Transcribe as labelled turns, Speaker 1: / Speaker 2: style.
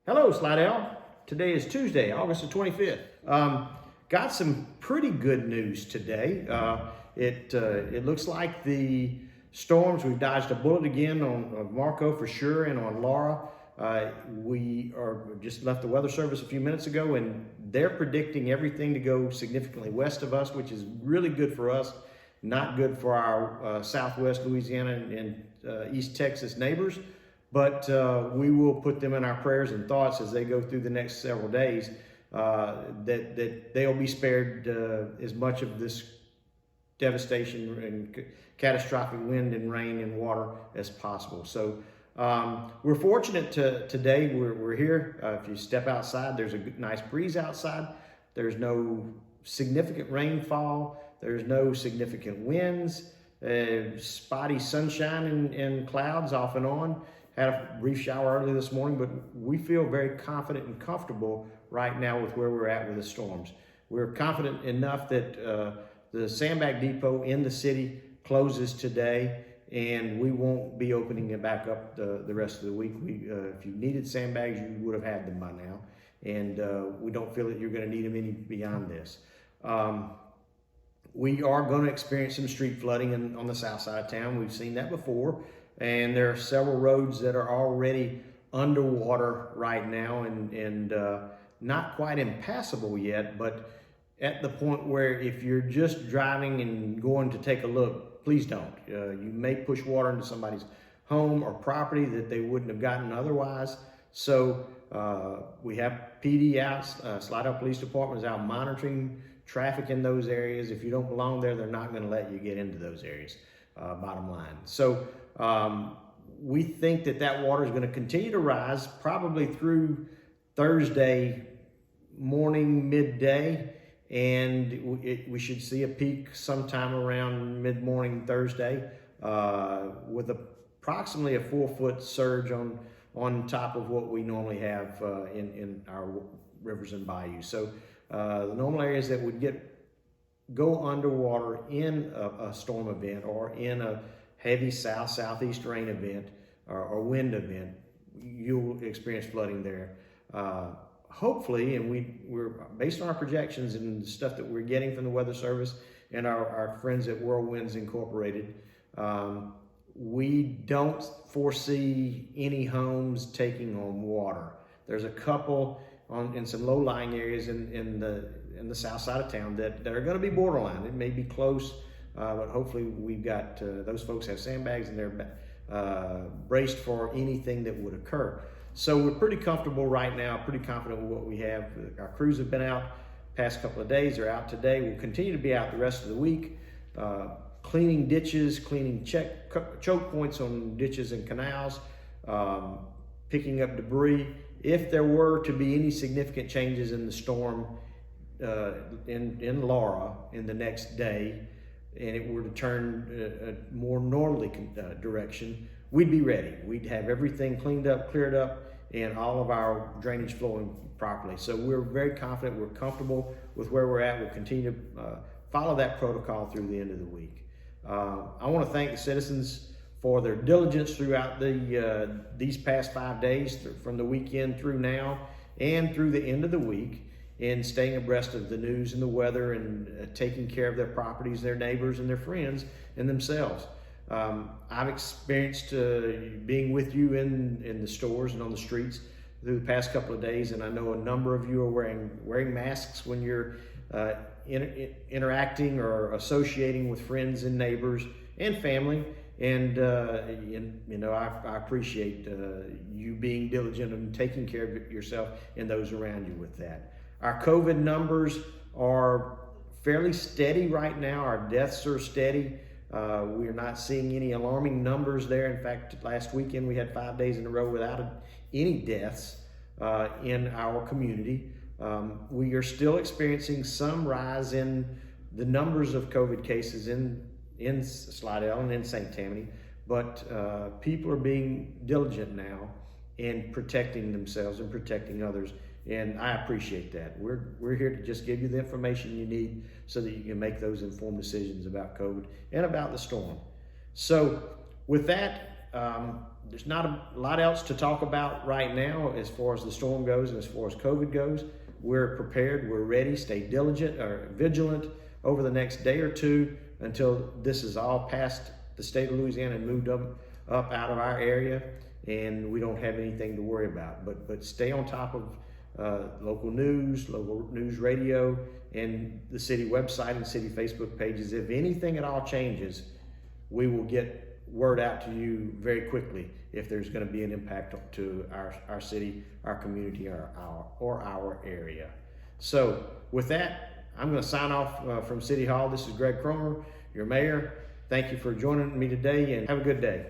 Speaker 1: Hello, Slidell. Today is Tuesday, August the 25th. Got some pretty good news today. It looks like the storms, we've dodged a bullet again on Marco for sure and on Laura. We just left the Weather Service a few minutes ago, and they're predicting everything to go significantly west of us, which is really good for us, not good for our Southwest Louisiana and East Texas neighbors. But we will put them in our prayers and thoughts as they go through the next several days, that they'll be spared as much of this devastation and catastrophic wind and rain and water as possible. So we're fortunate today. We're here. If you step outside, there's a nice breeze outside. There's no significant rainfall. There's no significant winds. Spotty sunshine and clouds off and on. Had a brief shower early this morning, but we feel very confident and comfortable right now with where we're at with the storms. We're confident enough that the sandbag depot in the city closes today, and we won't be opening it back up the rest of the week. If you needed sandbags, you would have had them by now, and we don't feel that you're going to need them any beyond this. We are going to experience some street flooding on the south side of town. We've seen that before. And there are several roads that are already underwater right now and not quite impassable yet, but at the point where if you're just driving and going to take a look, please don't. You may push water into somebody's home or property that they wouldn't have gotten otherwise. So we have PD out, Slidell Police Department is out monitoring traffic in those areas. If you don't belong there, they're not going to let you get into those areas, bottom line. So we think that water is going to continue to rise probably through Thursday morning, midday, and we should see a peak sometime around mid-morning Thursday with approximately a 4-foot surge on top of what we normally have in our rivers and bayous. So the normal areas that would go underwater in a storm event or in a heavy southeast rain event or wind event, you'll experience flooding there. Hopefully, and we're based on our projections and the stuff that we're getting from the Weather Service and our friends at Whirlwinds Incorporated, we don't foresee any homes taking on water. There's a couple in some low-lying areas in the south side of town that are going to be borderline. It may be close, but hopefully we've got those folks have sandbags and they're braced for anything that would occur. So we're pretty comfortable right now, pretty confident with what we have. Our crews have been out past couple of days. They're out today. We'll continue to be out the rest of the week, cleaning ditches, cleaning choke points on ditches and canals, picking up debris. If there were to be any significant changes in the storm in Laura in the next day, and it were to turn a more northerly direction, we'd be ready. We'd have everything cleaned up, cleared up, and all of our drainage flowing properly. So we're very confident, we're comfortable with where we're at. We'll continue to follow that protocol through the end of the week. I want to thank the citizens for their diligence throughout these past 5 days, from the weekend through now and through the end of the week, in staying abreast of the news and the weather and taking care of their properties, their neighbors and their friends and themselves. I've experienced being with you in the stores and on the streets through the past couple of days, and I know a number of you are wearing masks when you're interacting or associating with friends and neighbors and family. And I appreciate you being diligent and taking care of yourself and those around you with that. Our COVID numbers are fairly steady right now. Our deaths are steady. We are not seeing any alarming numbers there. In fact, last weekend we had 5 days in a row without any deaths in our community. We are still experiencing some rise in the numbers of COVID cases in Slidell and in St. Tammany, but people are being diligent now in protecting themselves and protecting others, and I appreciate that. We're here to just give you the information you need so that you can make those informed decisions about COVID and about the storm. So with that, there's not a lot else to talk about right now as far as the storm goes and as far as COVID goes. We're prepared, we're ready, stay diligent or vigilant over the next day or two until this is all past the state of Louisiana and moved up out of our area, and we don't have anything to worry about. But stay on top of local news radio, and the city website and city Facebook pages. If anything at all changes, we will get word out to you very quickly if there's going to be an impact to our city, our community, or our area. So with that, I'm going to sign off from City Hall. This is Greg Cromer, your mayor. Thank you for joining me today, and have a good day.